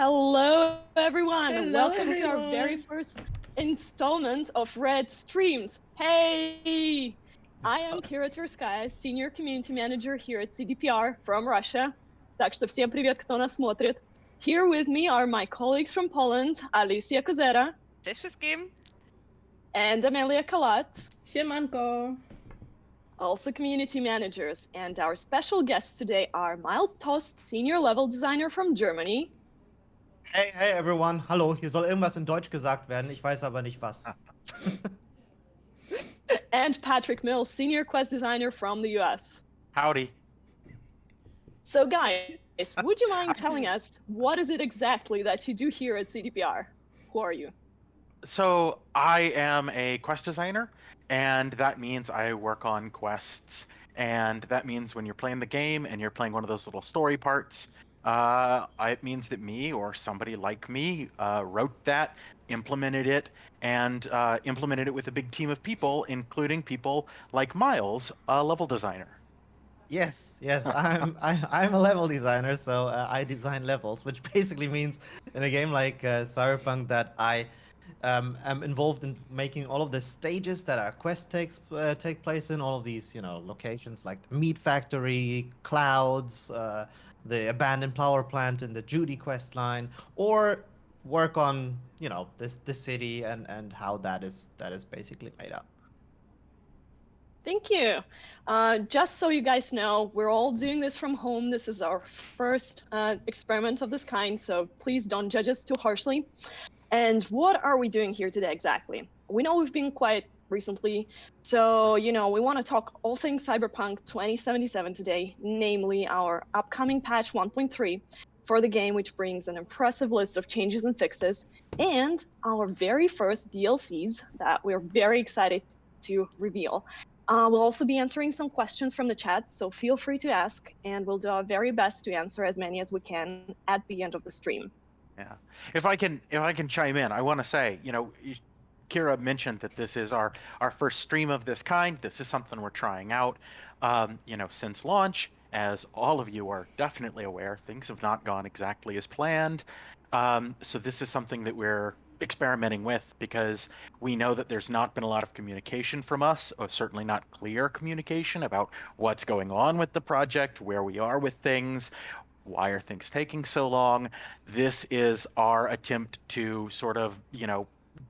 Hello, everyone. Hello, Welcome to our very everyone. first installment of REDstreams. Hey, I am Kira Tverskaya, Senior Community Manager here at CDPR from Russia. Так что всем привет, кто нас смотрит. Here with me are my colleagues from Poland, Alicja Kozera Cześć wszystkim! and Amelia Kolat, Siemanko. also community managers. And our special guests today are Miles Tost, Senior Level Designer from Germany, Hey everyone, hallo, hier soll irgendwas in Deutsch gesagt werden, ich weiß aber nicht was. and Patrick Mills, Senior Quest Designer from the US. Howdy. So guys, would you mind telling us what is it exactly that you do here at CDPR? Who are you? So I am a quest designer, and that means I work on quests. And that means when you're playing the game and you're playing one of those little story parts, it means that me or somebody like me wrote that, implemented it, and implemented it with a big team of people, including people like Miles, a level designer. Yes, I'm a level designer, so I design levels, which basically means in a game like Cyberpunk that I am involved in making all of the stages that our quest take place in, all of these locations like the meat factory, clouds, the abandoned power plant in the Judy quest line, or work on the city and how that is basically made up. Thank you. Just so you guys know, we're all doing this from home. This is our first experiment of this kind, so please don't judge us too harshly. And what are we doing here today exactly? We know we've been quiet recently, so we want to talk all things Cyberpunk 2077 today, namely our upcoming patch 1.3 for the game, which brings an impressive list of changes and fixes, and our very first DLCs that we're very excited to reveal. We'll also be answering some questions from the chat, so feel free to ask, and we'll do our very best to answer as many as we can at the end of the stream. Yeah. If I can chime in, I want to say, Kira mentioned that this is our first stream of this kind. This is something we're trying out. Since launch, as all of you are definitely aware, things have not gone exactly as planned. So this is something that we're experimenting with because we know that there's not been a lot of communication from us, or certainly not clear communication about what's going on with the project, where we are with things, why are things taking so long. This is our attempt to sort of,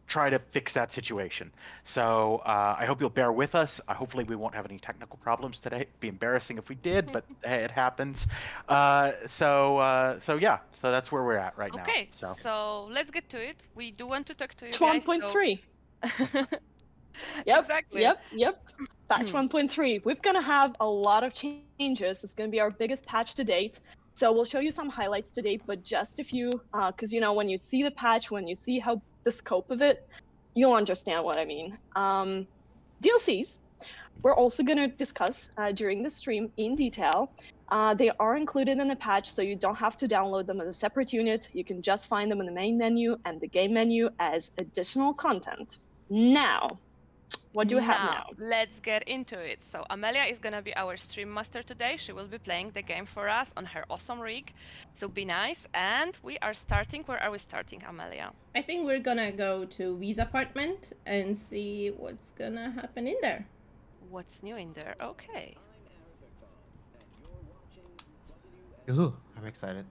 try to fix that situation. So I hope you'll bear with us. Hopefully we won't have any technical problems today. It'd be embarrassing if we did, but hey, it happens. So that's where we're at right now. Okay, so let's get to it. We do want to talk to you Patch guys. 1.3. Exactly. Yep. Patch 1.3. We're going to have a lot of changes. It's going to be our biggest patch to date. So we'll show you some highlights today, but just a few, because when you see the patch, when you see how the scope of it, you'll understand what I mean. DLCs, we're also going to discuss during the stream in detail. They are included in the patch, so you don't have to download them as a separate unit. You can just find them in the main menu and the game menu as additional content. Now, what do we have now? Let's get into it. So Amelia is gonna be our stream master today. She will be playing the game for us on her awesome rig. So be nice. And we are starting. Where are we starting, Amelia? I think we're gonna go to V's apartment and see what's gonna happen in there. What's new in there? Okay. Ooh, I'm excited.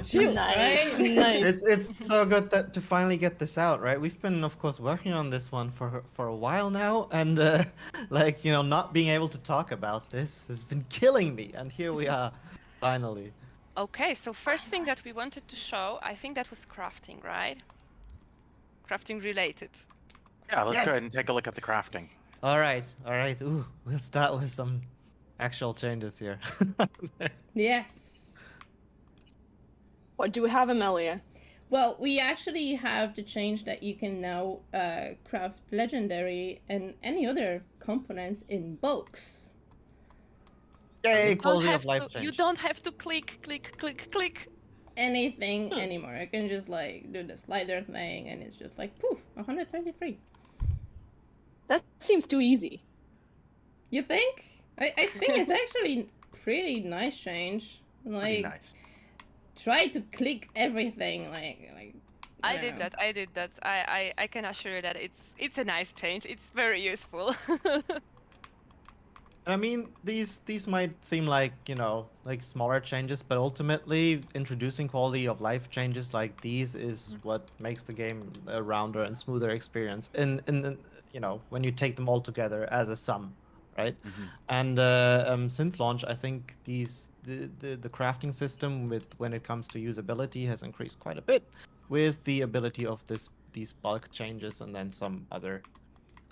Chills, Nice. right? Nice. It's so good to finally get this out, right? We've been, of course, working on this one for a while now, and not being able to talk about this has been killing me. And here we are, finally. Okay, so first thing that we wanted to show, I think that was crafting, right? Crafting related. Yeah, let's go Yes. ahead and take a look at the crafting. All right. Ooh, we'll start with some actual changes here. Yes. What do we have, Amelia? Well, we actually have the change that you can now craft legendary and any other components in bulks. Yay, quality of life change. You don't have to click Anything anymore. I can just do the slider thing and it's just like poof, 133. That seems too easy. You think? I think it's actually pretty nice change. Pretty nice. try to click everything like I don't did know. that. I did that. I can assure you that it's a nice change. It's very useful. I mean, these might seem like, like smaller changes, but ultimately introducing quality of life changes like these is what makes the game a rounder and smoother experience. In when you take them all together as a sum, right? Mhm. And since launch, I think the crafting system with when it comes to usability has increased quite a bit with the ability of these bulk changes and then some other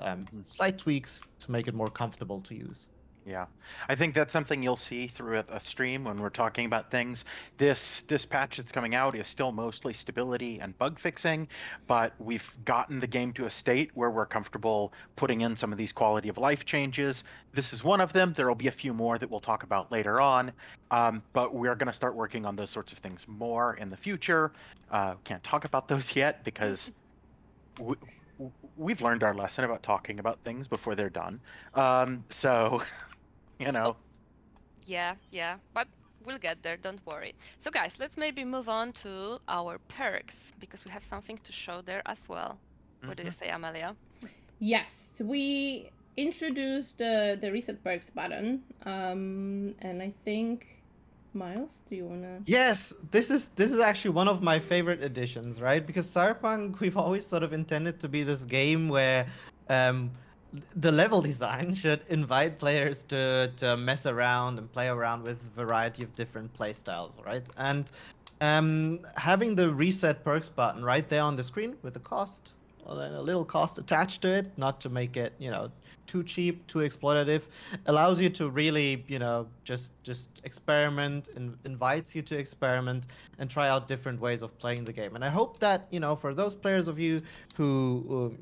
Mhm. slight tweaks to make it more comfortable to use. Yeah, I think that's something you'll see through a stream when we're talking about things. This patch that's coming out is still mostly stability and bug fixing, but we've gotten the game to a state where we're comfortable putting in some of these quality of life changes. This is one of them. There will be a few more that we'll talk about later on, but we're going to start working on those sorts of things more in the future. Can't talk about those yet because we, we've learned our lesson about talking about things before they're done. So. You Oh, know, yeah, but we'll get there, don't worry. So guys, let's maybe move on to our perks because we have something to show there as well. What do you Mhm. say, Amelia? Yes, we introduced the reset perks button, and I think Miles, do you wanna? Yes, this is actually one of my favorite additions, right? Because Cyberpunk, we've always sort of intended to be this game where um, the level design should invite players to mess around and play around with a variety of different play styles, right? And having the reset perks button right there on the screen with the cost, well, then a little cost attached to it, not to make it, too cheap, too exploitative, allows you to really, just experiment and invites you to experiment and try out different ways of playing the game. And I hope that, for those players of you who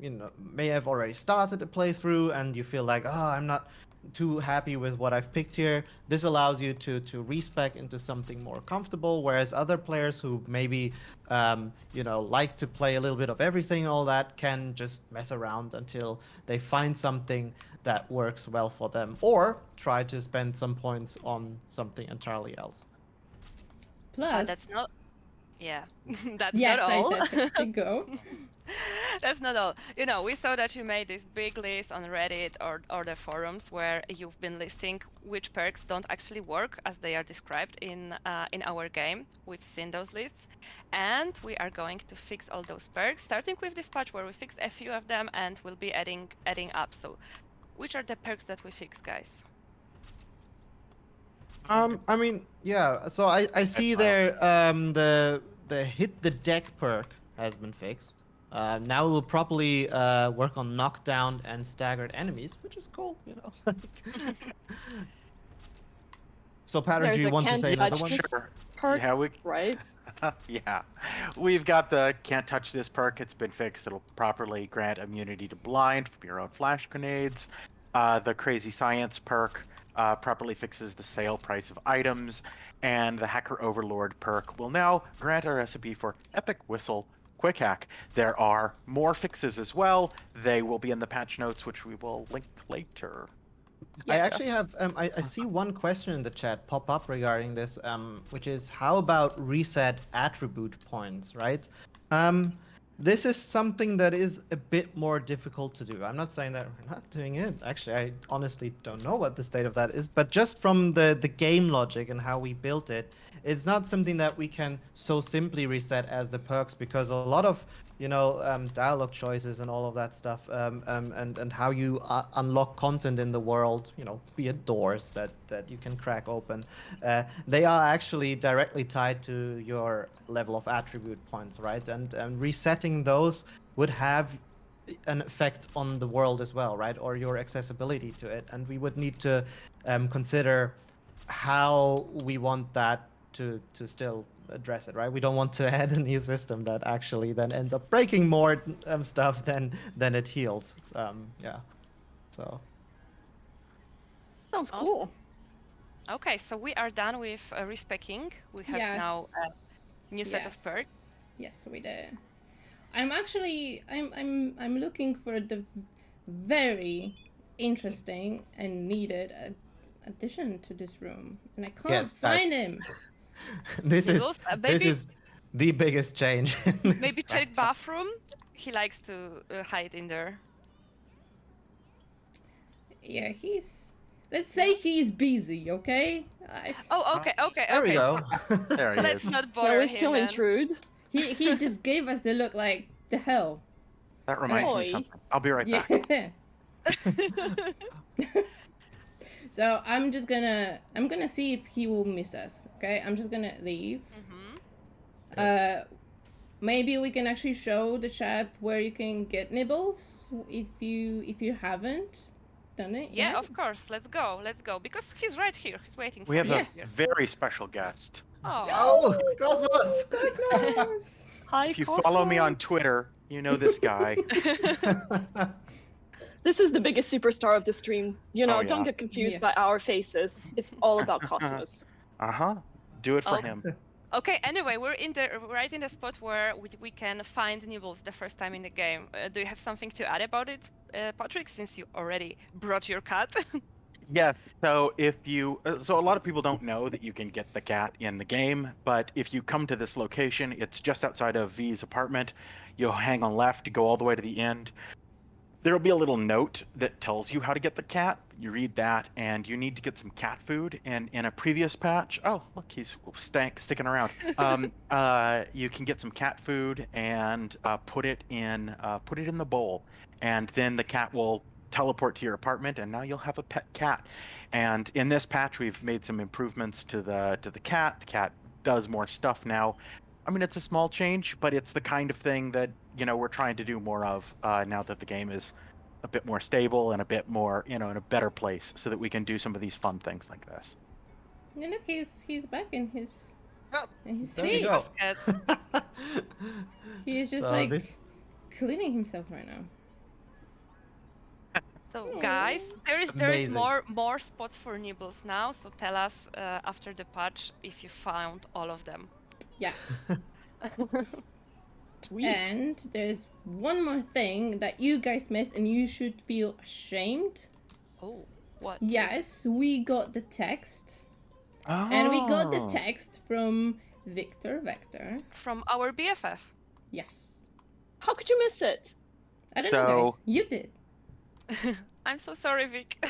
may have already started a playthrough and you feel like, oh, I'm not too happy with what I've picked here, this allows you to respec into something more comfortable. Whereas other players who maybe like to play a little bit of everything, all that, can just mess around until they find something that works well for them, or try to spend some points on something entirely else. Plus, That's not, yeah, that's not yes, I all. said to go. That's not all. You know, we saw that you made this big list on Reddit or the forums where you've been listing which perks don't actually work as they are described in our game. We've seen those lists, and we are going to fix all those perks, starting with this patch where we fixed a few of them, and we'll be adding up. So, which are the perks that we fix, guys? I mean, yeah. So I see Miles. there the hit the deck perk has been fixed. Now we'll properly work on knockdown and staggered enemies, which is cool, So, Patrick, do There's you a want to can't say another touch one? this Sure. perk, Yeah, we right? yeah. We've got the can't touch this perk. It's been fixed. It'll properly grant immunity to blind from your own flash grenades. The crazy science perk properly fixes the sale price of items, and the hacker overlord perk will now grant a recipe for epic whistle quick hack. There are more fixes as well. They will be in the patch notes, which we will link later. I Yes. actually have I see one question in the chat pop up regarding this, which is how about reset attribute points, right? Um, this is something that is a bit more difficult to do. I'm not saying that we're not doing it. Actually, I honestly don't know what the state of that is, but just from the game logic and how we built it, it's not something that we can so simply reset as the perks, because a lot of dialogue choices and all of that stuff, and how you unlock content in the world, be it doors that you can crack open, they are actually directly tied to your level of attribute points, right? And resetting those would have an effect on the world as well, right? Or your accessibility to it, and we would need to consider how we want that to still address it, right? We don't want to add a new system that actually then ends up breaking more stuff than it heals. Yeah. So Sounds Oh, cool. okay, so we are done with respecking. We have now a Yes. new set of perks. Yes, we did. I'm looking for the very interesting and needed addition to this room, and I can't yes, guys, find him. This Nibbles, maybe is the biggest change. in this maybe check patch. bathroom. He likes to hide in there. Yeah, let's say he's busy, okay? Oh, okay, okay, There we okay. go. There he Let's is. not Now bother we him. still Then. intrude. He just gave us the look like the hell. That reminds me Oi. of something. I'll be right Yeah. back. So I'm gonna see if he will miss us. Okay, I'm just gonna leave. Mhm. Maybe we can actually show the chat where you can get nibbles if you haven't done it Yeah, yet. of course. Let's go because he's right here. He's waiting We for have you. Yes. a very special guest. Oh. Oh, Cosmos! Cosmos! Hi, If you Cosmo. follow me on Twitter, you know this guy. This is the biggest superstar of the stream. You know, Oh, don't yeah. get confused by Yes. our faces. It's all about Cosmos. Uh-huh. Do it for Oh. him. Okay. Anyway, we're right in the spot where we can find nibbles the first time in the game. Do you have something to add about it, Patrick? Since you already brought your cat. Yeah, so if you, so a lot of people don't know that you can get the cat in the game, but if you come to this location, it's just outside of V's apartment. You'll hang on left, go all the way to the end. There'll be a little note that tells you how to get the cat. You read that, and you need to get some cat food. And in a previous patch, oh look, he's sticking around. You can get some cat food and put it in the bowl, and then the cat will teleport to your apartment, and now you'll have a pet cat. And in this patch, we've made some improvements to the cat. The cat does more stuff now. I mean, it's a small change, but it's the kind of thing that we're trying to do more of now that the game is a bit more stable and a bit more in a better place, so that we can do some of these fun things like this. Yeah, look, he's back in his Oh, there seat. we go. Cat. He is just So like this cleaning himself right now. So Oh. guys, there is Amazing. more spots for nibbles now. So tell us after the patch if you found all of them. Yes. Sweet. And there's one more thing that you guys missed, and you should feel ashamed. Oh, what? Yes, we got the text. Oh. And we got the text from Victor Vector. From our BFF. Yes. How could you miss it? I don't know, guys. So- You did. I'm so sorry, Vic.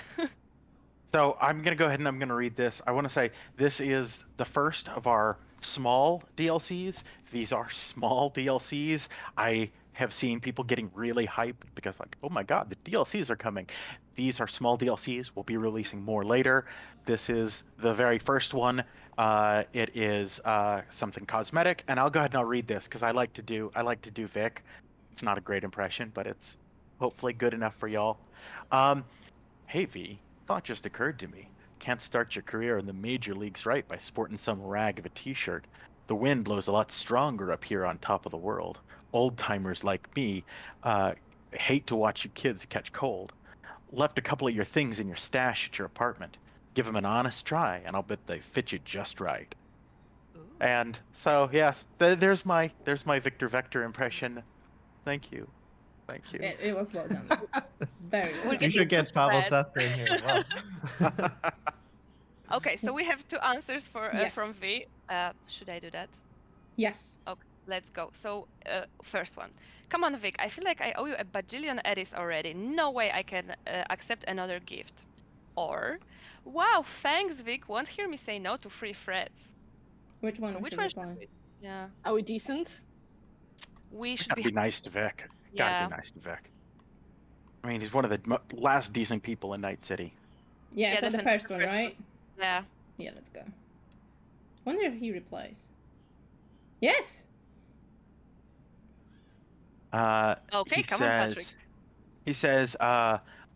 So I'm going to go ahead and I'm going to read this. I want to say this is the first of our small DLCs. These are small DLCs. I have seen people getting really hyped because like, oh my god, the DLCs are coming. These are small DLCs. We'll be releasing more later. This is the very first one. It is something cosmetic, and I'll go ahead and I'll read this because I like to do Vic. It's not a great impression, but it's hopefully good enough for y'all. Hey V, thought just occurred to me. Can't start your career in the major leagues right by sporting some rag of a t-shirt. The wind blows a lot stronger up here on top of the world. Old timers like me hate to watch you kids catch cold. Left a couple of your things in your stash at your apartment. Give them an honest try, and I'll bet they fit you just right. And so yes, there's my Victor Vector impression. Thank you. Thank you. It was well done. Very well We're you done. should get Pavel Red. Sutter in here. Wow. Okay, so we have two answers for Yes. from V. Should I do that? Yes. Okay, let's go. So, first one. Come on, Vic. I feel like I owe you a bajillion eddies already. No way I can accept another gift. Or, wow, thanks, Vic. Won't hear me say no to free threads. Which one? So should which we one apply? should we? Yeah, Are we decent? we should Gotta be. be nice to Vic. Yeah. Gotta be nice to Vic. I mean, he's one of the last decent people in Night City. Yeah, Yeah, so the definitely first the one, first one. right? Yeah. Yeah, let's go. Wonder if he replies. Yes. Okay, He come on, Patrick. He says,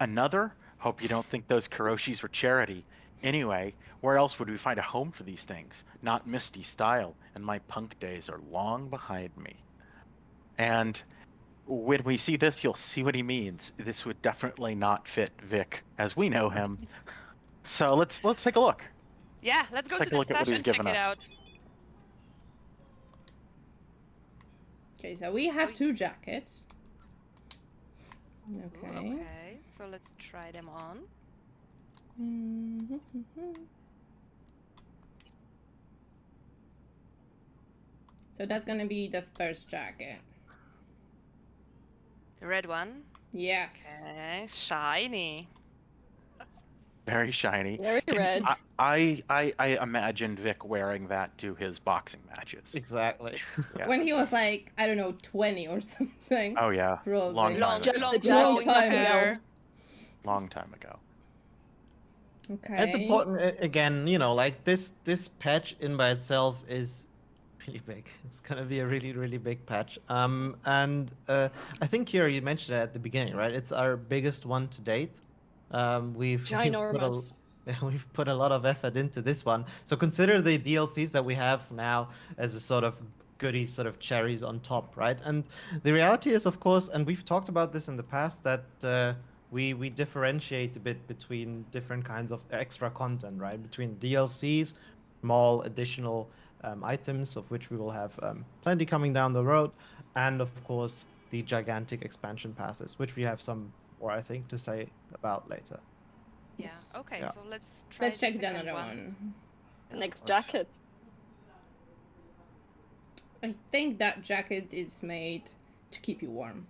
another? Hope you don't think those Kiroshis were charity. Anyway, where else would we find a home for these things? Not Misty style, and my punk days are long behind me. And when we see this, you'll see what he means. This would definitely not fit Vic as we know him. So let's take a look. Yeah, let's go Take to a the look at what stash he's and check given it us. out. Okay, so we have two jackets. Ooh, Okay. okay, so let's try them on. So that's gonna be the first jacket. The red one. Yes. Okay, shiny. Very shiny. Very red. I imagined Vic wearing that to his boxing matches. Exactly. Yeah. When he was like, I don't know, 20 or something. Oh yeah. Probably. Long time Long, ago. Just long, the Long jacket, time nothing ago. else. Long time ago. Okay. It's important again, you know, like this patch in by itself is really big. It's gonna be a really big patch. And I think Kira, you mentioned it at the beginning, right? It's our biggest one to date. We've put a Ginormous. we've put a lot of effort into this one. So consider the DLCs that we have now as a sort of goody sort of cherries on top, right? And the reality is, of course, and we've talked about this in the past, that we differentiate a bit between different kinds of extra content, right? Between DLCs, small additional items, of which we will have plenty coming down the road, and of course the gigantic expansion passes, which we have some more, I think, to say about later. Yeah. Yes. Okay, Yeah. so let's try Let's the check the second another one. one. Next Let's- jacket. I think that jacket is made to keep you warm.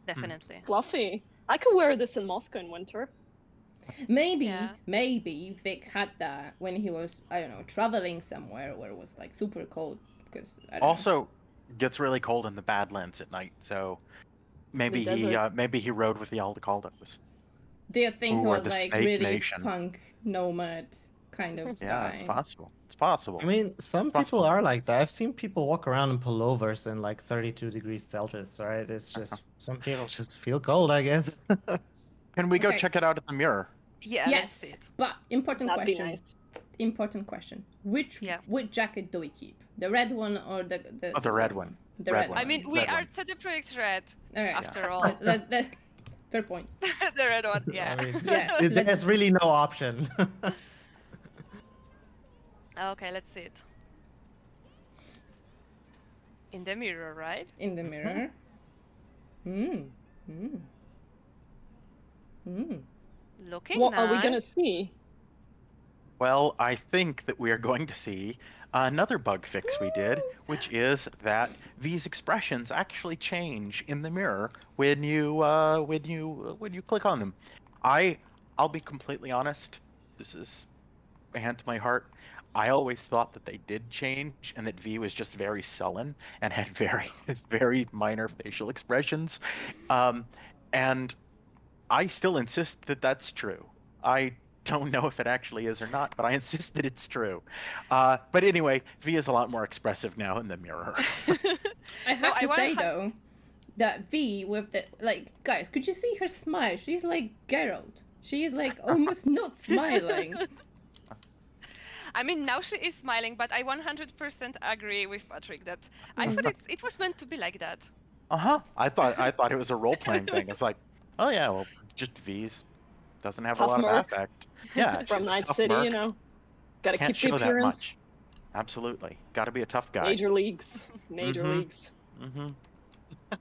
Definitely. Fluffy. I could wear this in Moscow in winter. Maybe, Yeah. maybe Vic had that when he was, I don't know, traveling somewhere where it was like super cold. Because I don't know. Also, gets really cold in the Badlands at night, so maybe he rode with the Aldecaldos. Do you think he Or was the like Snake really Nation. punk nomad kind of Yeah, guy? it's possible. It's possible. I mean, some Possible. people are like that. I've seen people walk around in pullovers in like 32 degrees Celsius, right? It's just some people just feel cold, I guess. Can we go Okay. check it out at the mirror? Yeah, let's Yes, see it. but important That'd be question. nice. Important question. Which jacket do we keep? The red one or the Oh, the red one. The Red red one. I mean, we Red are one. CD Projekt Red, Okay. after all. Let's fair point. The red one, yeah. I mean, Yes, there's let's- really no option. Okay, let's see it. In the mirror, right? In the mirror. Looking What nice. are we gonna see? Well, I think that we are going to see another bug fix we did, which is that V's expressions actually change in the mirror when you click on them. I'll be completely honest. This is a hand to my heart. I always thought that they did change and that V was just very sullen and had very minor facial expressions. And I still insist that that's true. I don't know if it actually is or not, but I insist that it's true. But anyway, V is a lot more expressive now in the mirror. I have No, I to wanna say ha- though, that V with the guys, could you see her smile? She's like Geralt. She is like almost not smiling. I mean, now she is smiling, but I 100% agree with Patrick that I thought it was meant to be like that. Uh-huh. I thought it was a role-playing thing. It's like, oh yeah, well, just V's. Doesn't have Tough a lot merc. of affect. Yeah, From she's a Night tough City, merc. you know. Gotta Can't keep the show that appearance. much. Absolutely. Gotta be a tough guy. Major leagues. Major Mhm. leagues. Mm-hmm.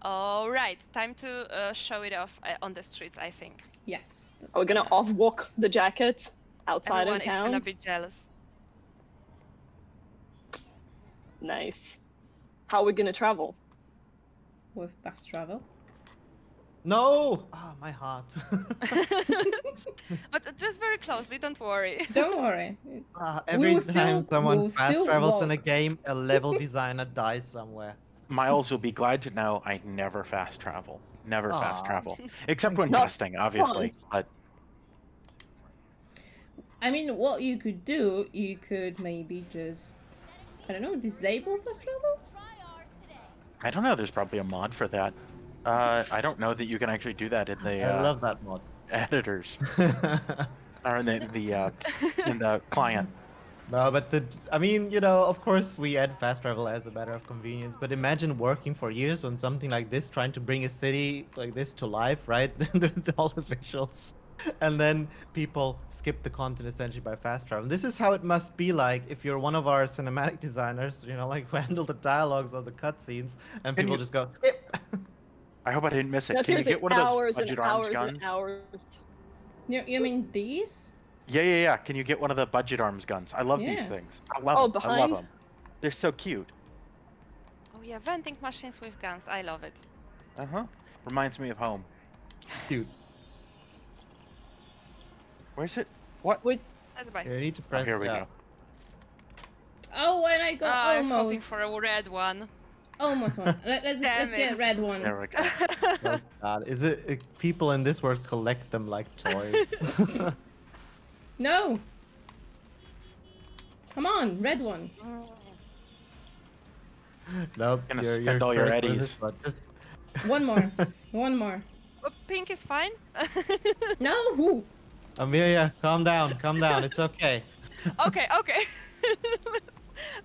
All right, time to show it off on the streets, I think. Yes. that's Are we gonna off-walk the jacket outside Everyone in is town? gonna be jealous. Nice. How are we gonna travel? with fast travel. No! Ah, my heart. But just very closely, don't worry. Don't worry. Every will time still- someone we'll fast still travels in a walk. game, a level designer dies somewhere. Miles will be glad to know I never fast travel. Never fast Aw. travel. Except when Not testing, obviously. once. But I mean, what you could do, you could maybe just, I don't know, disable fast travels? I don't know, there's probably a mod for that. I don't know that you can actually do that in the I love that mod. editors. Or in the client. No, but I mean, you know, of course we add fast travel as a matter of convenience, but imagine working for years on something like this, trying to bring a city like this to life, right? With all the visuals. And then people skip the content essentially by fast travel. This is how it must be like if you're one of our cinematic designers, you know, like who handle the dialogues or the cutscenes, and Can people you- just go, skip! I hope I didn't miss it. That's Can you seriously get one of those hours budget and arms hours guns? and hours. You mean these? Yeah. Can you get one of the budget arms guns? I love these Yeah. things. I love Oh, them. I love behind? them. They're so cute. Oh yeah, vending machines with guns. I love it. Reminds me of home. Cute. Where's it? What? Which Let's buy. You need to Oh, press. here we yeah. go. Oh, and I got I was hoping almost. for a red one. Almost one. Let's Damn get it. red one. There we go. Oh God, is it people in this world collect them like toys? No. Come on, red one. Nope, Gonna you're spend all your cursed with eddies. this one. Just One more. One more. Oh, pink is fine. No. Woo. Amelia, calm down, calm down. It's okay. Okay.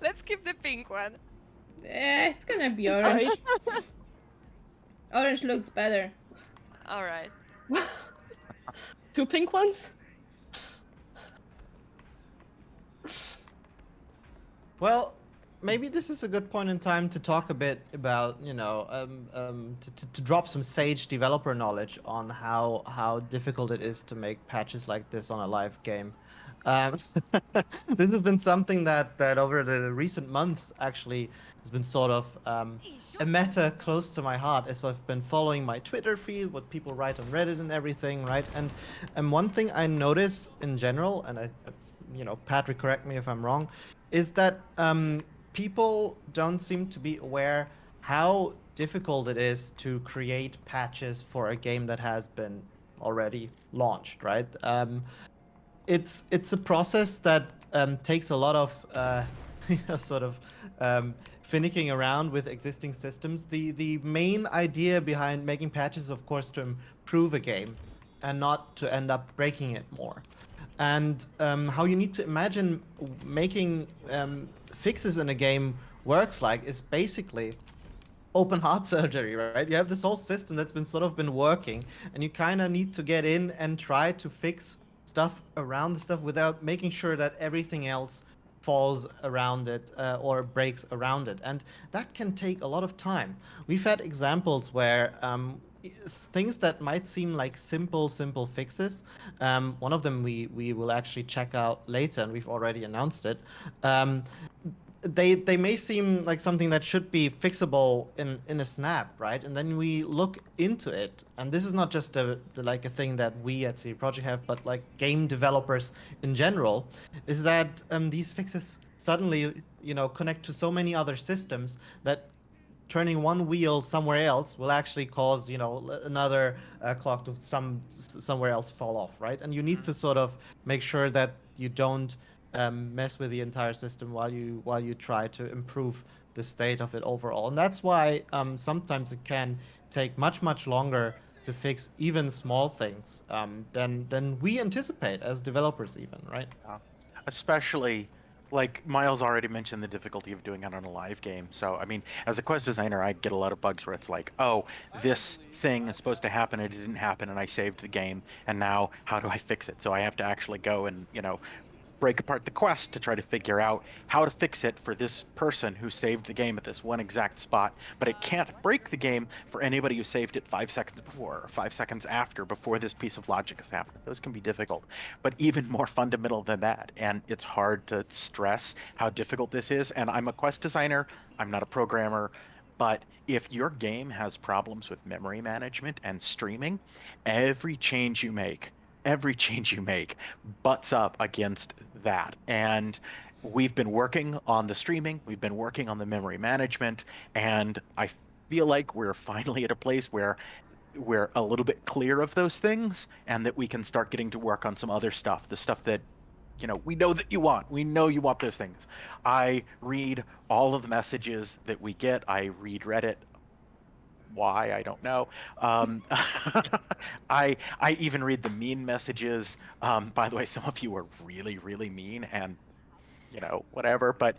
Let's keep the pink one. It's gonna be it's orange. fine. Orange looks better. All right. 2 pink ones? Well, maybe this is a good point in time to talk a bit about, to drop some sage developer knowledge on how difficult it is to make patches like this on a live game. This has been something that over the recent months actually has been sort of a matter close to my heart, as I've been following my Twitter feed, what people write on Reddit and everything, right? And one thing I notice in general, and Patrick, correct me if I'm wrong, is that people don't seem to be aware how difficult it is to create patches for a game that has been already launched, right? It's a process that takes a lot of sort of finicking around with existing systems. The main idea behind making patches is, of course, to improve a game and not to end up breaking it more. And how you need to imagine making fixes in a game works like is basically open heart surgery, right? You have this whole system that's been working, and you kind of need to get in and try to fix stuff around the stuff without making sure that everything else falls around it or breaks around it, and that can take a lot of time. We've had examples where things that might seem like simple fixes. One of them we will actually check out later, and we've already announced it. They may seem like something that should be fixable in a snap, right? And then we look into it, and this is not just a thing that we at CD Projekt have, but like game developers in general, is that these fixes suddenly connect to so many other systems that turning one wheel somewhere else will actually cause another clock to somewhere else fall off, right? And you need to sort of make sure that you don't mess with the entire system while you try to improve the state of it overall. And that's why sometimes it can take much longer to fix even small things than we anticipate as developers, even, right? Especially, like Miles already mentioned, the difficulty of doing it on a live game. So, I mean, as a quest designer, I get a lot of bugs where it's like, oh, this thing is supposed to happen, it didn't happen, and I saved the game, and now how do I fix it? So I have to actually go and, break apart the quest to try to figure out how to fix it for this person who saved the game at this one exact spot, but it can't break the game for anybody who saved it 5 seconds before or 5 seconds after, before this piece of logic has happened. Those can be difficult, but even more fundamental than that, and it's hard to stress how difficult this is. And I'm a quest designer, I'm not a programmer, but if your game has problems with memory management and streaming, every change you make butts up against that. And we've been working on the streaming, we've been working on the memory management, and I feel like we're finally at a place where we're a little bit clear of those things, and that we can start getting to work on some other stuff, the stuff that we know that you want. We know you want those things. I read all of the messages that we get. I read Reddit. Why, I don't know. I even read the mean messages. By the way, some of you are really mean, and whatever. But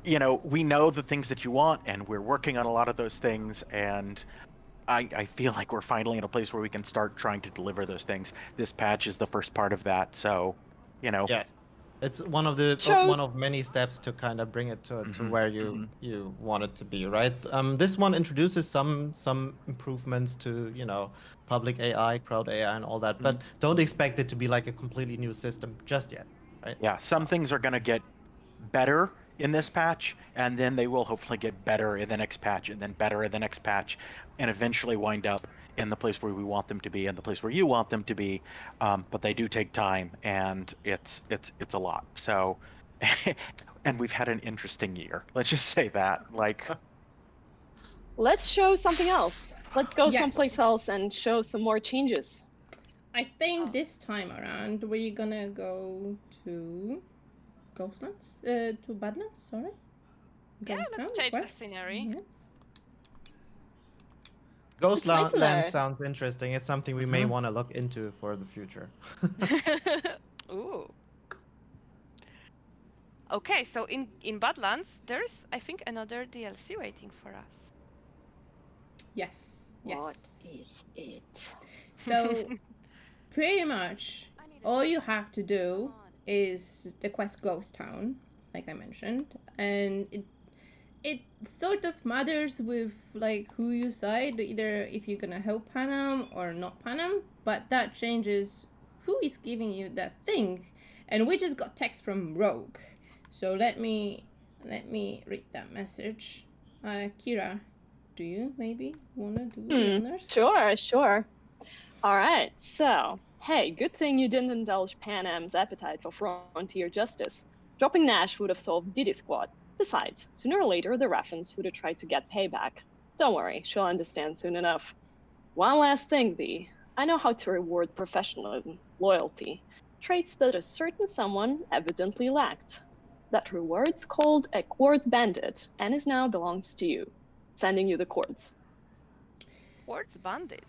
we know the things that you want, and we're working on a lot of those things. And I feel like we're finally in a place where we can start trying to deliver those things. This patch is the first part of that. So, Yes. It's one of many steps to kind of bring it to where you want it to be, right? This one introduces some improvements to public AI, crowd AI, and all that, but don't expect it to be like a completely new system just yet, right? Yeah, some things are going to get better in this patch, and then they will hopefully get better in the next patch, and then better in the next patch, and eventually wind up in the place where we want them to be, and the place where you want them to be. But they do take time, and it's a lot. So, and we've had an interesting year. Let's just say that. Like, Let's show something else. Let's go Yes. someplace else and show some more changes. I think Oh. this time around we're gonna go to Ghostlands, to Badlands. Sorry. Yeah, let's Ghostland change the Quest, scenery. Yes. It's nice in Ghostland there. sounds interesting. It's something we may want to look into for the future. Ooh. Okay, so in Badlands, there's I think another DLC waiting for us. Yes. Yes. What is it? So pretty much all you have to do is the quest Ghost Town, like I mentioned, and it sort of matters with like who you side, either if you're gonna help Panam or not Panam, but that changes who is giving you that thing. And we just got text from Rogue. So let me read that message. Kira, do you maybe wanna do the honors? Sure. All right, so, hey, good thing you didn't indulge Panam's appetite for frontier justice. Dropping Nash would have solved Diddy's squad. Besides, sooner or later, the Raffens would have tried to get payback. Don't worry, she'll understand soon enough. One last thing, V. I know how to reward professionalism, loyalty, traits that a certain someone evidently lacked. That reward's called a Quartz Bandit, and is now belongs to you. Sending you the Quartz. Quartz Bandit.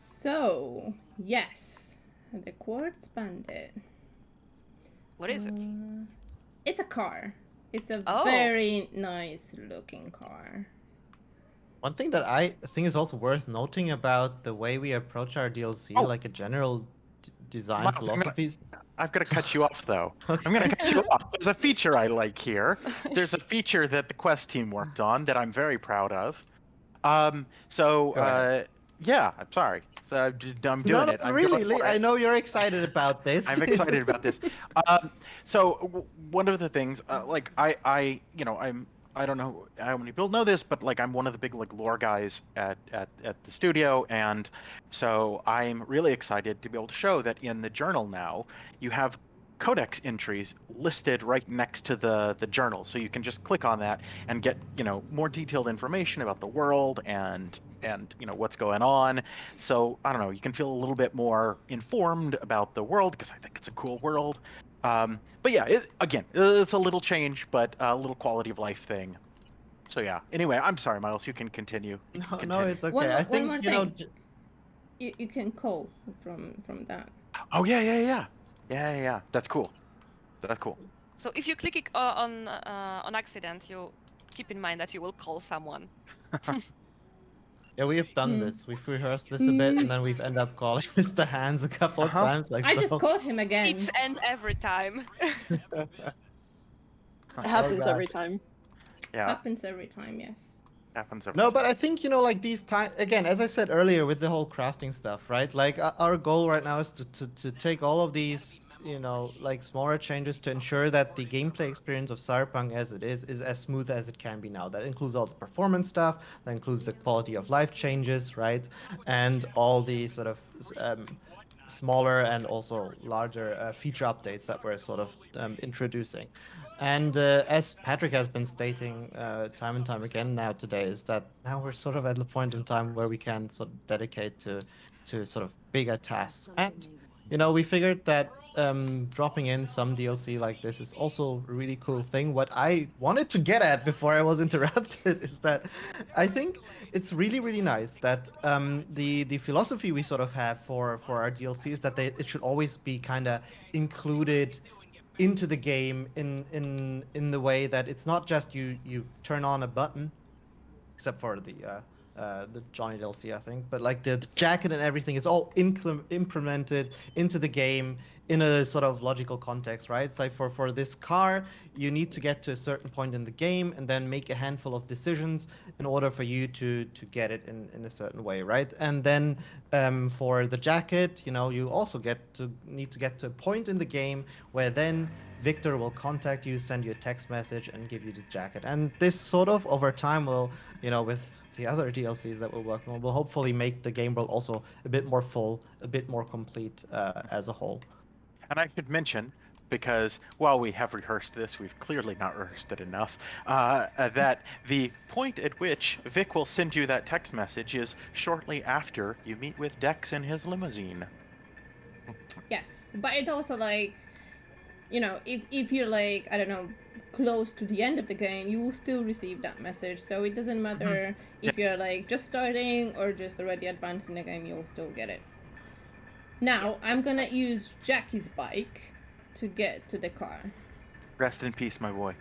So, yes, the Quartz Bandit. What is it? It's a car. It's a Oh. very nice looking car. One thing that I think is also worth noting about the way we approach our DLC, Oh. like a general design Miles, I'm gonna- philosophy. I've got to cut you off though. Okay. I'm going to cut you off. There's a feature I like here. There's a feature that the Quest team worked on that I'm very proud of. So, Go ahead. yeah, I'm sorry. I'm doing No, it. I'm really, going for I it. know you're excited about this. I'm excited about this. One of the things, like I don't know how many people know this, but like I'm one of the big like lore guys at the studio, and so I'm really excited to be able to show that in the journal now you have codex entries listed right next to the journal, so you can just click on that and get more detailed information about the world and what's going on. So I don't know, you can feel a little bit more informed about the world because I think it's a cool world. But yeah, it's a little change, but a little quality of life thing. So yeah. Anyway, I'm sorry, Miles. You can continue. You can No, continue. it's okay. One more- I one think more you know. thing. You can call from that. Oh yeah. That's cool. That's cool. So if you click it on accident, you keep in mind that you will call someone. Yeah, we have done this. We've rehearsed this a bit, and then we've ended up calling Mr. Hands a couple of times. Like I just so. called him again. Each and every time. It happens God. every time. Yeah, Happens every time, yes. happens every No, time. but I think like these time again, as I said earlier, with the whole crafting stuff, right? Like our goal right now is to take all of these, like smaller changes to ensure that the gameplay experience of Cyberpunk as it is as smooth as it can be now. That includes all the performance stuff, that includes the quality of life changes, right? And all the sort of smaller and also larger feature updates that we're sort of introducing. And as Patrick has been stating time and time again now today, is that now we're sort of at the point in time where we can sort of dedicate to sort of bigger tasks. And we figured that dropping in some DLC like this is also a really cool thing. What I wanted to get at before I was interrupted is that I think it's really, really nice that the philosophy we sort of have for our DLC is that it should always be kind of included into the game in the way that it's not just you turn on a button, except for the Johnny DLC, I think, but like the jacket and everything is all implemented into the game in a sort of logical context, right? So for this car, you need to get to a certain point in the game and then make a handful of decisions in order for you to get it in a certain way, right? And then for the jacket, you know, you also need to get to a point in the game where then Victor will contact you, send you a text message, and give you the jacket. And this sort of over time will, you know, with the other DLCs that we're working on, will hopefully make the game world also a bit more full, a bit more complete as a whole. And I should mention, because while we have rehearsed this, we've clearly not rehearsed it enough, that the point at which Vic will send you that text message is shortly after you meet with Dex in his limousine. Yes, but it also like, you know, if you're like, I don't know, close to the end of the game, you will still receive that message. So it doesn't matter if you're like just starting or just already advanced in the game, you will still get it. Now, I'm gonna use Jackie's bike to get to the car. Rest in peace, my boy.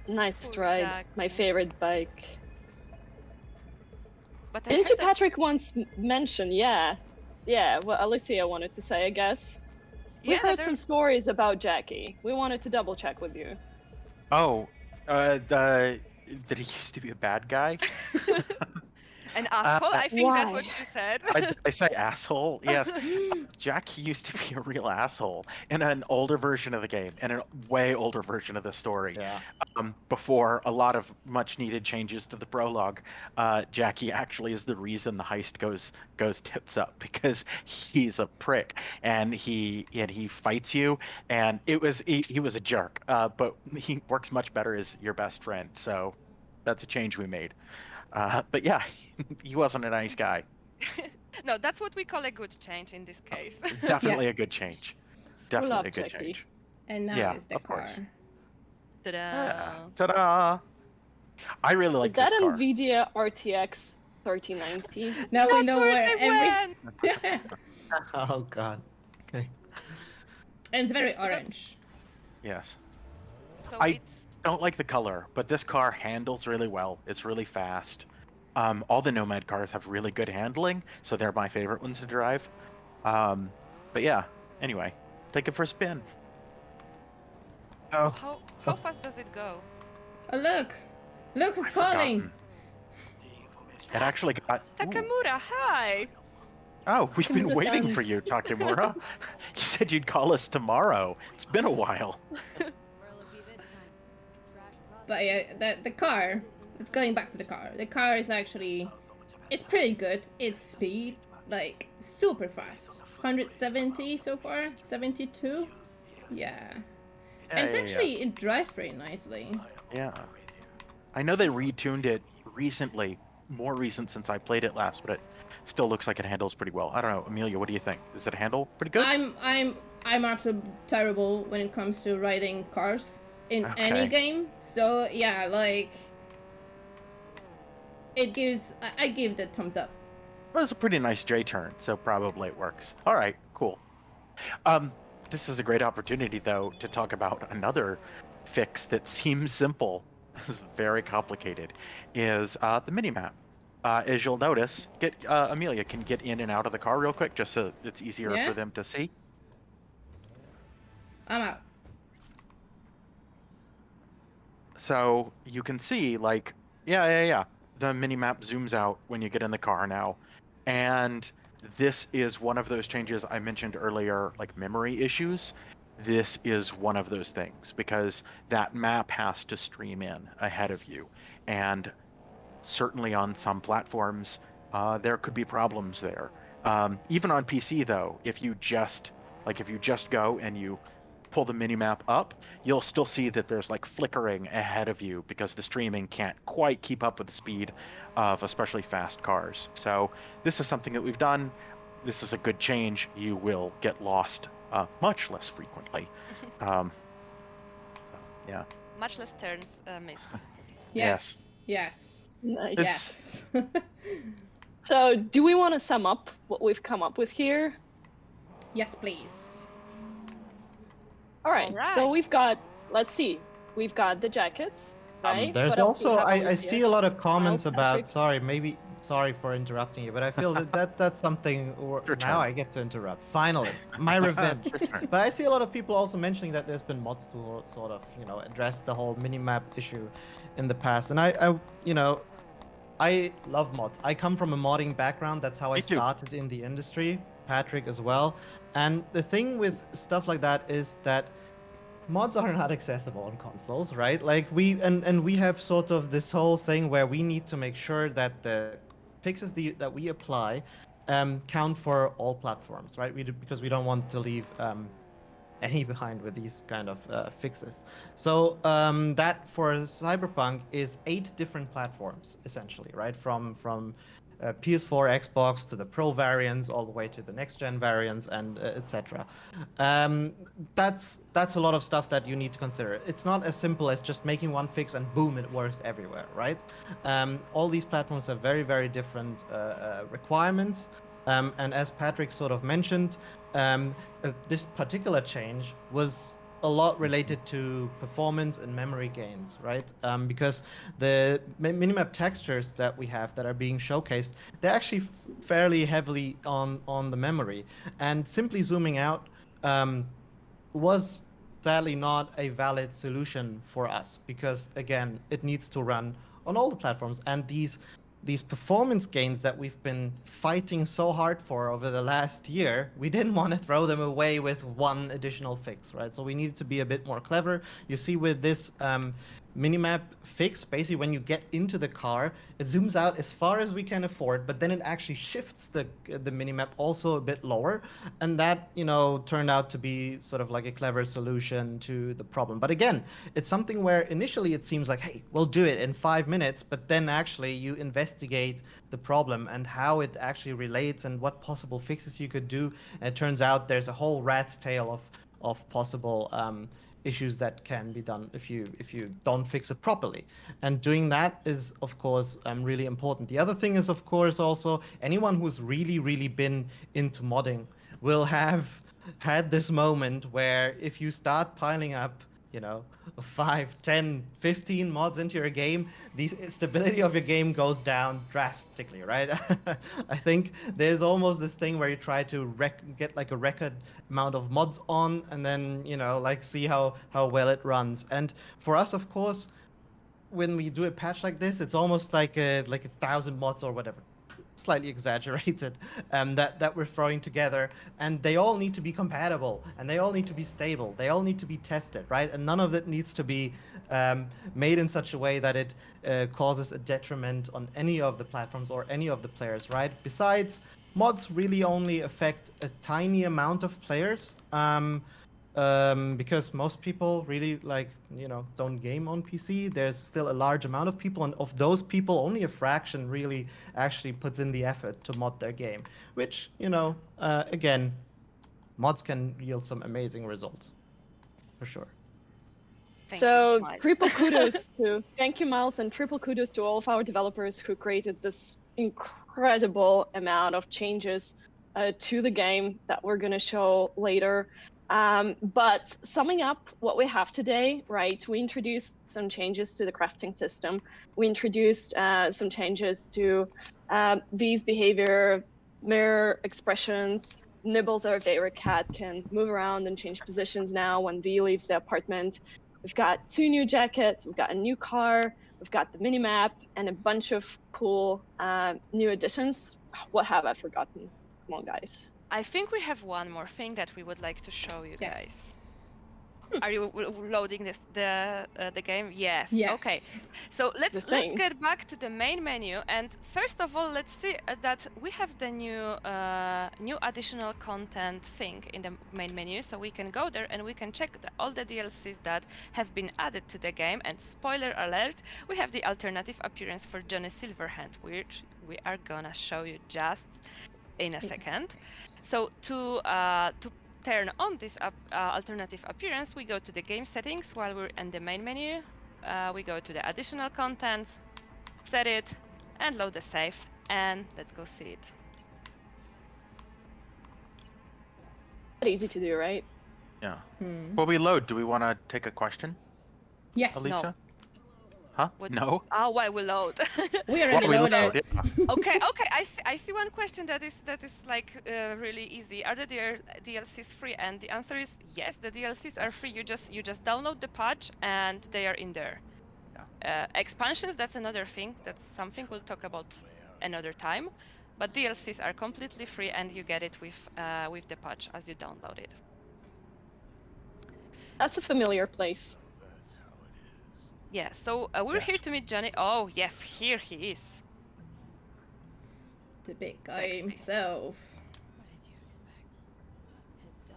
Nice Poor stride. Jack. My favorite bike. But I Didn't heard you, that- Patrick, once mention? Yeah, what Alicia wanted to say, I guess. We Yeah, heard there- some stories about Jackie. We wanted to double check with you. Oh, did he used to be a bad guy? An asshole? I think that's Why? what you said. I say asshole. Yes, Jack used to be a real asshole in an older version of the game, and a way older version of the story. Yeah. Before a lot of much needed changes to the prologue, Jackie actually is the reason the heist goes tits up, because he's a prick and he fights you, and he was a jerk, but he works much better as your best friend. So that's a change we made. But yeah, he wasn't a nice guy. No, that's what we call a good change in this case. Definitely a Yes. good change. love Definitely a good Jackie. change. And now Yeah, is the of car. course. Ta-da. Yeah. Ta-da! I really like Is that this car. NVIDIA RTX 3090? Now we know That's where they every. went. Oh god. Okay. And it's very orange. Yes. So I- it's Don't like the color, but this car handles really well. It's really fast. All the Nomad cars have really good handling, so they're my favorite ones to drive. But yeah, anyway, take it for a spin. Oh. how fast does it go? Oh look! Look who's I've calling! forgotten. It actually got. Ooh. Takamura, hi! Oh, we've Comes been the waiting sound. for you, Takemura. You said you'd call us tomorrow. It's been a while. But yeah, the car. It's going back to the car. The car is actually, it's pretty good. It's speed, like super fast. 170 so far, 72. Yeah, and it's actually it drives pretty nicely. Yeah. I know they retuned it recently, more recent since I played it last, but it still looks like it handles pretty well. I don't know, Amelia, what do you think? Does it handle pretty good? I'm absolutely terrible when it comes to riding cars in any Okay. game. So yeah, like it gives I give the thumbs up. Well, it's a pretty nice J turn, so probably it works. All right, cool. This is a great opportunity, though, to talk about another fix that seems simple, is very complicated, is the minimap. As you'll notice, Amelia can get in and out of the car real quick, just so it's easier Yeah? for them to see. I'm out. So you can see, like, yeah. The minimap zooms out when you get in the car now. And this is one of those changes I mentioned earlier, like memory issues. This is one of those things, because that map has to stream in ahead of you. And certainly on some platforms, there could be problems there. Even on PC, though, if you just go and you pull the minimap up, you'll still see that there's like flickering ahead of you, because the streaming can't quite keep up with the speed of especially fast cars. So this is something that we've done. This is a good change. You will get lost much less frequently. So, yeah. Much less turns missed. Yes. Yes. Nice. Yes. So, do we want to sum up what we've come up with here? Yes, please. All right. So Alright. we've got. Let's see. We've got the jackets, right? There's What else do we also have on I this see here? a lot of comments Miles, about Patrick? sorry, maybe Sorry for interrupting you, but I feel that's something. Your Now turn. I get to interrupt. Finally, my revenge. Your turn. But I see a lot of people also mentioning that there's been mods to sort of, address the whole minimap issue in the past. And I love mods. I come from a modding background. That's how I Me too. started in the industry. Patrick as well. And the thing with stuff like that is that mods are not accessible on consoles, right? Like we have sort of this whole thing where we need to make sure that the fixes that we apply count for all platforms, right? Because we don't want to leave any behind with these kind of fixes. So that for Cyberpunk is 8 different platforms essentially, right? From PS4, Xbox to the Pro variants, all the way to the next gen variants, and etc. Um, that's a lot of stuff that you need to consider. It's not as simple as just making one fix and boom, it works everywhere, right? All these platforms have very, very different requirements. And as Patrick sort of mentioned, this particular change was a lot related to performance and memory gains, right? Because the minimap textures that we have that are being showcased, they're actually fairly heavily on the memory. And simply zooming out was sadly not a valid solution for us because again, it needs to run on all the platforms, and these performance gains that we've been fighting so hard for over the last year, we didn't want to throw them away with one additional fix, right? So we needed to be a bit more clever. You see with this minimap fix, basically when you get into the car, it zooms out as far as we can afford, but then it actually shifts the minimap also a bit lower, and that turned out to be sort of like a clever solution to the problem. But again, it's something where initially it seems like, hey, we'll do it in 5 minutes, but then actually you investigate the problem and how it actually relates and what possible fixes you could do, and it turns out there's a whole rat's tail of possible issues that can be done if you don't fix it properly. And doing that is of course really important. The other thing is of course also anyone who's really been into modding will have had this moment where if you start piling up 5, 10, 15 mods into your game, the stability of your game goes down drastically, right? I think there's almost this thing where you try to get like a record amount of mods on, and then like see how well it runs. And for us, of course, when we do a patch like this, it's almost like a 1,000 mods or whatever, slightly exaggerated, that we're throwing together, and they all need to be compatible, and they all need to be stable, they all need to be tested, right? And none of it needs to be made in such a way that it causes a detriment on any of the platforms or any of the players, right? Besides, mods really only affect a tiny amount of players. Because most people really don't game on PC. There's still a large amount of people, and of those people, only a fraction really actually puts in the effort to mod their game. Which again, mods can yield some amazing results, for sure. So Miles. triple kudos to thank you, Miles, and triple kudos to all of our developers who created this incredible amount of changes to the game that we're going to show later. But summing up what we have today, right? We introduced some changes to the crafting system. We introduced some changes to these behavior mirror expressions. Nibbles, our favorite cat, can move around and change positions now when V leaves the apartment. We've got 2 new jackets, we've got a new car, we've got the minimap, and a bunch of cool new additions. What have I forgotten? Come on, guys. I think we have one more thing that we would like to show you guys. Yes. Are you loading the game? Yes. Yes. Okay. So let's thing. get back to the main menu, and first of all, let's see that we have the new additional content thing in the main menu. So we can go there and we can check all the DLCs that have been added to the game. And spoiler alert, we have the alternative appearance for Johnny Silverhand, which we are gonna show you just in a second. So to turn on this alternative appearance, we go to the game settings while we're in the main menu. We go to the additional content, set it, and load the save, and let's go see it. Easy to do, right? Yeah. While we load, do we want to take a question, Yes. Alicia? Huh? What- No. Oh, why we load? We already we loaded. load, yeah. Okay, I see one question that is like really easy. Are the DLCs free? And the answer is yes. The DLCs are free. You just download the patch and they are in there. Expansions, that's another thing. That's something we'll talk about another time. But DLCs are completely free and you get it with the patch as you download it. That's a familiar place. Yeah. So we're here Yes. to meet Johnny. Oh yes, here he is. The big guy Sexy. himself. What did you expect? Headstone,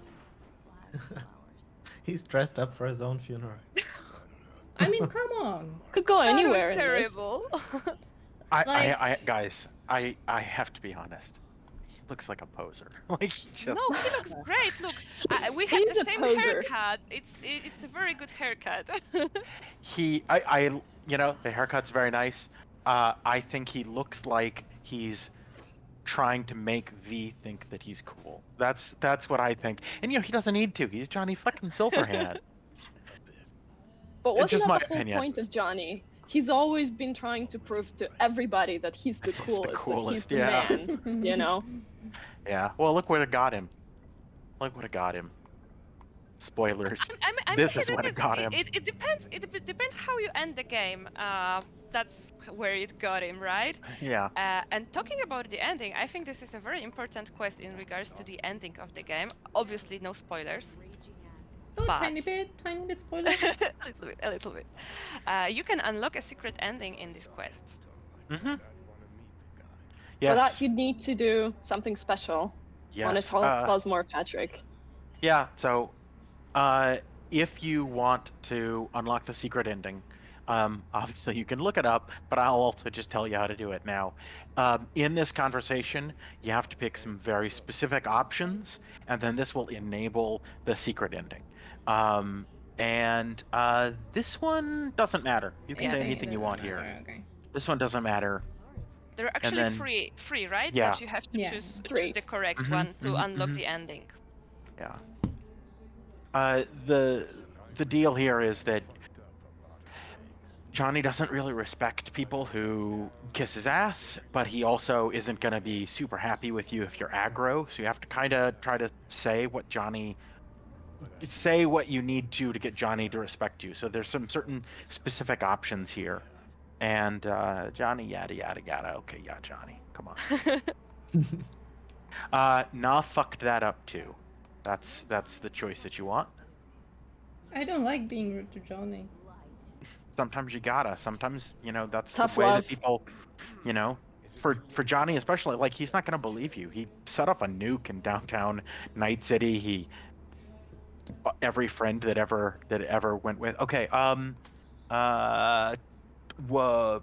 flag, flowers. He's dressed up for his own funeral. I mean, come on. Could go That was anywhere in this. terrible. I guys, I have to be honest. He looks like a poser. Like he just. No, he looks great. Look, we have He's the a same poser. haircut. It's a very good haircut. You know, the haircut's very nice. I think he looks like he's trying to make V think that he's cool. That's what I think. And you know, he doesn't need to. He's Johnny fucking Silverhand. But It's wasn't just that my the whole opinion. point of Johnny? He's always been trying to prove to everybody that he's the He's the coolest, coolest, that yeah. he's the man, you know? Yeah. Well, look what it got him. Look what it got him. Spoilers. This saying is that what it got him. It depends. It depends how you end the game. That's where it got him, right? Yeah. And talking about the ending, I think this is a very important quest in regards to the ending of the game. Obviously, no spoilers. Raging ass. Oh, But- tiny bit spoilers. A little bit. You can unlock a secret ending in this quest. Mm-hmm. For that, Yes. you'd need to do something special. Yes. Want to tell us more, Patrick? Yeah, so if you want to unlock the secret ending, obviously you can look it up, but I'll also just tell you how to do it now. In this conversation, you have to pick some very specific options, and then this will enable the secret ending. And this one doesn't matter. You can say anything you want here. Okay. This one doesn't matter. They're actually then- free, right? Yeah. But you have to Yeah. choose Free. the correct Mhm, one to mhm, unlock mhm. the ending. Yeah. The deal here is that Johnny doesn't really respect people who kiss his ass, but he also isn't going to be super happy with you if you're aggro. So you have to kind of try to say what you need to get Johnny to respect you. So there's some certain specific options here. And Johnny, yada yada yada. Okay, yeah, Johnny, come on. Nah, fucked that up too. That's the choice that you want. I don't like being rude to Johnny. Sometimes you gotta. Sometimes, you know, that's Tough the way love. that people, you know, for Johnny especially, like he's not gonna believe you. He set off a nuke in downtown Night City. He every friend that ever went with. Okay, whoa,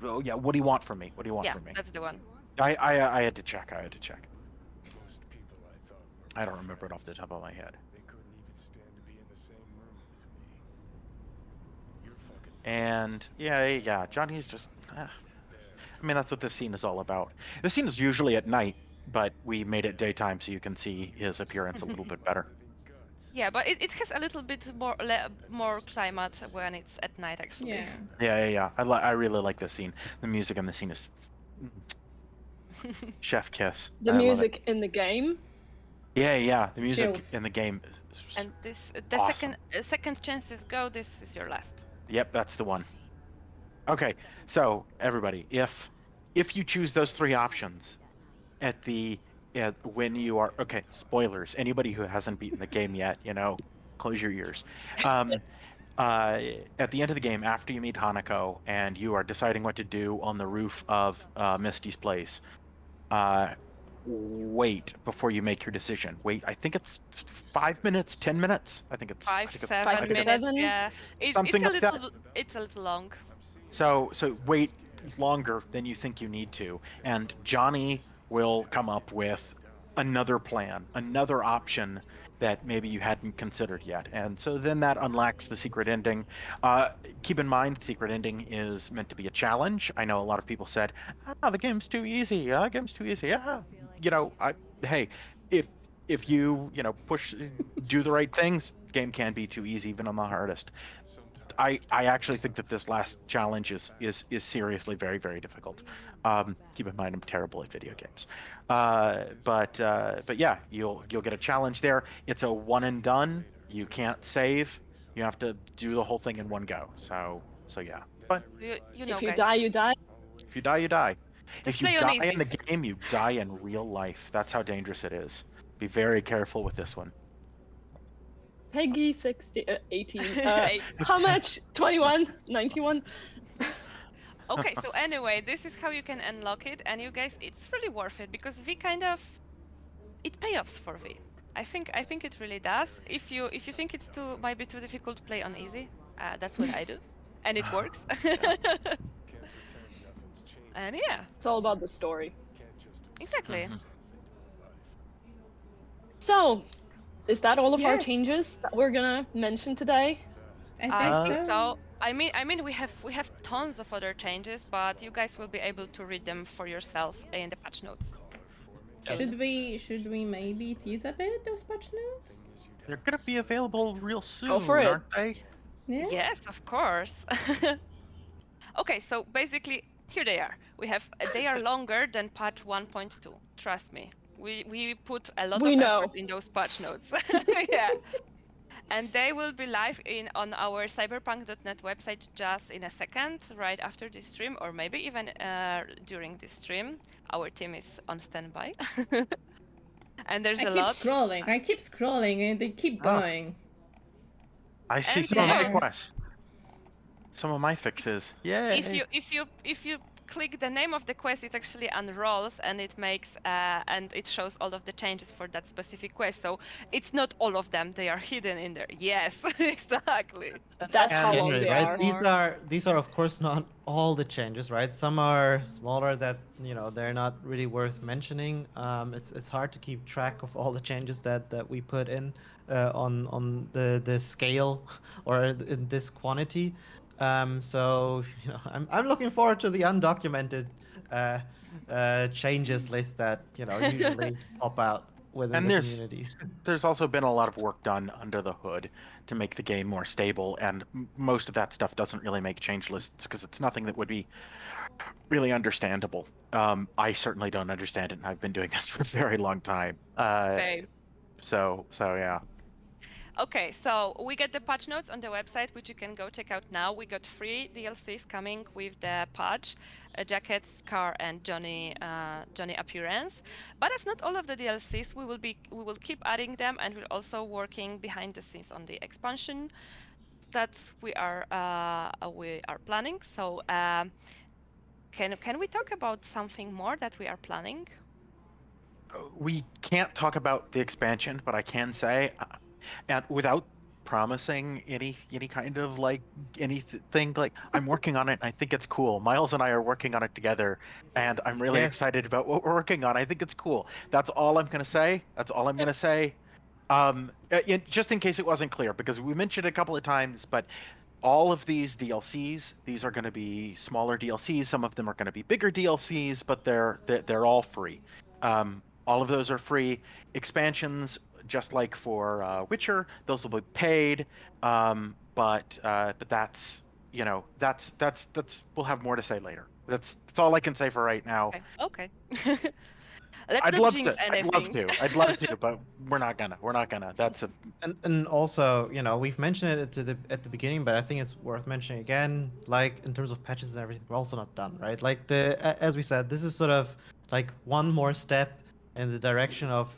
oh, yeah. What do you want from me? What do you want Yeah, from me? that's the one. I had to check. I don't remember it off the top of my head. They couldn't even stand to be in the same room with me. You're fucking. And yeah, Johnny's just. I mean, that's what this scene is all about. The scene is usually at night, but we made it daytime so you can see his appearance a little bit better. Yeah, but it has a little bit more climate when it's at night, actually. Yeah. Yeah. I really like this scene. The music in the scene is chef kiss. The I love it. music in the game. Yeah. The music Chills. in the game is And the awesome. second chances go. This is your last. Yep, that's the one. Okay, so everybody, if you choose those three options when you are spoilers. Anybody who hasn't beaten the game yet, you know, close your ears. At the end of the game, after you meet Hanako and you are deciding what to do on the roof of Misty's place, wait before you make your decision. Wait, I think it's 5 minutes, 10 minutes. I think it's 5, I think it's- 7 5 to minutes. 7? Yeah, Something it's like a that. little. It's a little long. So wait longer than you think you need to, and Johnny will come up with another plan, another option that maybe you hadn't considered yet, and so then that unlocks the secret ending. Keep in mind, the secret ending is meant to be a challenge. I know a lot of people said, the game's too easy. The game's too easy. You know, hey, if you push, do the right things, the game can be too easy, even on the hardest. I actually think that this last challenge is seriously very, very difficult. Keep in mind I'm terrible at video games. But yeah, you'll get a challenge there. It's a one and done. You can't save. You have to do the whole thing in one go. So yeah. But You know, If you guys, die, you die. if you die, you die. just If you play on die easy. in the game, you die in real life. That's how dangerous it is. Be very careful with this one. Peggy 60, 18. Hey. How much? 21? 91? Okay, so anyway, this is how you can unlock it, and you guys, it's really worth it because V kind of it payoffs for V. I think it really does. If you think it's too might be too difficult to play on easy, that's what I do, and it works. Can't pretend nothing's changed. And yeah, It's all about the story. Can't just exactly. Mhm. So, is that all of our Yes. changes that we're gonna mention today? I think think so. so. I mean, we have tons of other changes, but you guys will be able to read them for yourself in the patch notes. Yes. Should we maybe tease a bit those patch notes? They're gonna be available real soon, for it. aren't they? Yeah. Yes, of course. Okay, so basically, here they are. They are longer than patch 1.2. Trust me. We put a lot We of know. effort in those patch notes. Yeah. And they will be live on our cyberpunk.net website just in a second, right after this stream, or maybe even during this stream. Our team is on standby. And there's I a keep lot. scrolling, and they keep Oh. going. I see And some of my there. quests. Some of my fixes. Yay! If you click the name of the quest, it actually unrolls and it makes and it shows all of the changes for that specific quest. So it's not all of them; they are hidden in there. Yes, exactly. That's And how long generally, they right? are. These are of course not all the changes, right? Some are smaller that they're not really worth mentioning. It's hard to keep track of all the changes that we put in on the scale or in this quantity. So I'm looking forward to the undocumented uh, changes list that usually pop out within And the there's community. there's also been a lot of work done under the hood to make the game more stable, and most of that stuff doesn't really make change lists because it's nothing that would be really understandable. I certainly don't understand it, and I've been doing this for a very long time. Same. So yeah. Okay, so we get the patch notes on the website, which you can go check out now. We got 3 DLCs coming with the patch: Jacket, Scar, and Johnny appearance. But that's not all of the DLCs. We will keep adding them, and we're also working behind the scenes on the expansion that we are planning. So can we talk about something more that we are planning? We can't talk about the expansion, but I can say, and without promising any kind of like anything, like I'm working on it. And I think it's cool. Miles and I are working on it together, and I'm really Yes. excited about what we're working on. I think it's cool. That's all I'm gonna say. That's all I'm gonna say. Just in case it wasn't clear, because we mentioned it a couple of times, but all of these DLCs, these are going to be smaller DLCs. Some of them are going to be bigger DLCs, but they're all free. All of those are free. Expansions, just like for Witcher, those will be paid. But that's that's we'll have more to say later. That's all I can say for right now. Okay. Let's I'd not love jinx to. anything. I'd love to, but we're not gonna. We're not gonna. That's a And also, we've mentioned it at the beginning, but I think it's worth mentioning again. Like in terms of patches and everything, we're also not done, right? Like as we said, this is sort of like one more step in the direction of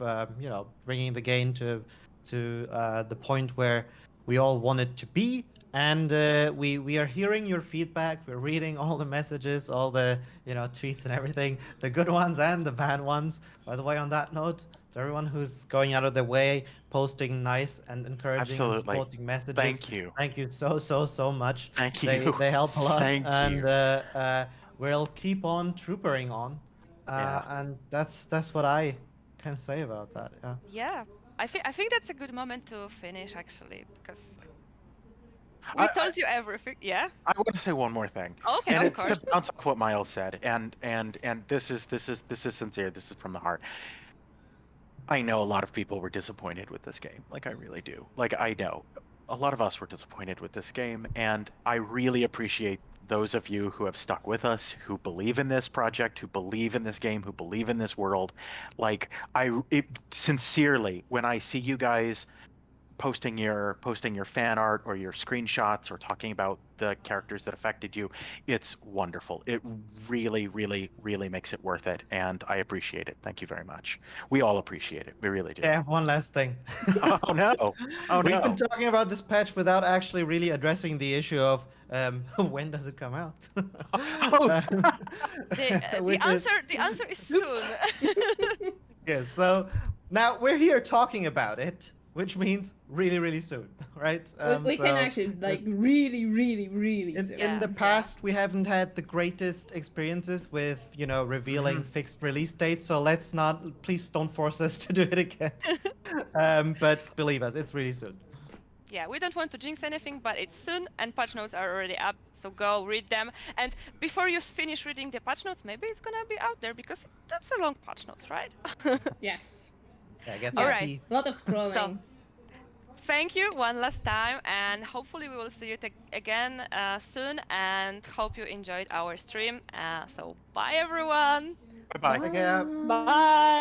bringing the game to the point where we all want it to be. And we are hearing your feedback. We're reading all the messages, all the tweets and everything, the good ones and the bad ones. By the way, on that note, to everyone who's going out of their way, posting nice and encouraging and absolutely. supporting messages, Thank you. thank you so much. Thank They you. they help a lot, Thank and you. we'll keep on troopering on. Yeah. And that's what I can say about that. Yeah. Yeah, I think that's a good moment to finish actually, because we I, told you everything. Yeah. I want to say one more thing, Okay, and of it's course. to bounce off what Miles said, and this is sincere. This is from the heart. I know a lot of people were disappointed with this game. Like I really do. Like I know. a lot of us were disappointed with this game, and I really appreciate those of you who have stuck with us, who believe in this project, who believe in this game, who believe in this world. Like sincerely, when I see you guys posting your fan art or your screenshots or talking about the characters that affected you, it's wonderful. It really, really, really makes it worth it, and I appreciate it. Thank you very much. We all appreciate it. We really do. Yeah, one last thing. Oh no! Oh We've no! been talking about this patch without actually really addressing the issue of when does it come out? Oh. The Which is- answer is soon. yeah, so now we're here talking about it, which means really, really soon, right? We can So actually like really, really, really in, soon. in the Yeah. past, we haven't had the greatest experiences with, revealing fixed release dates. So let's not, please don't force us to do it again. But believe us, it's really soon. Yeah, we don't want to jinx anything, but it's soon, and patch notes are already up, so go read them. And before you finish reading the patch notes, maybe it's gonna be out there, because that's a long patch notes, right? Yes. Yeah, get All some right. tea. A lot of scrolling. Thank you one last time, and hopefully we will see you again soon, and hope you enjoyed our stream. So bye everyone! Bye bye. Take care. Bye.